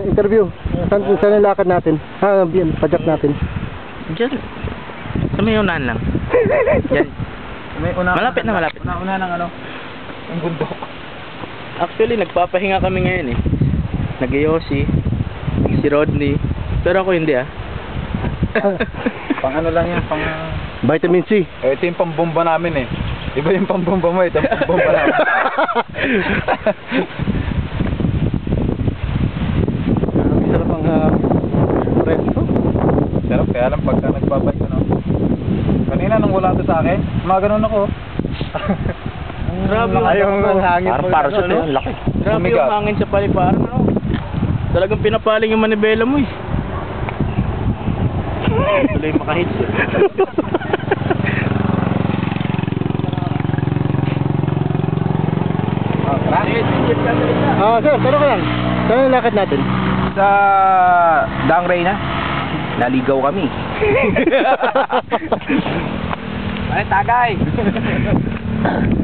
Interview. Saan yung lakad natin? Pajak natin. Diyan. Sa may unahan lang. Diyan. Malapit na. Una ng ano, ang bundok. Actually, nagpapahinga kami ngayon eh. Nag-Yossi, si Rodney. Pero ako hindi ah. Pang ano lang yan, pang... Vitamin C. Ito yung pambomba namin eh. Iba yung pambomba mo, ito yung pambomba namin. Sarap ang presto. Sarap, kaya lang pagka nagbabay ko na. Kanina nung wala to sa akin, gumaganon ako. Grabe yung hangin. Parang parachute eh, laki. Grabe Tumigas. yung hangin sa paliparan. Ano? Talagang pinapaling yung manibela mo eh. Tuloy makahits eh. Sir, tanong ko lang. Saan yung lakad natin? Sa Dang Reyna, naligaw kami. Ay, tagay!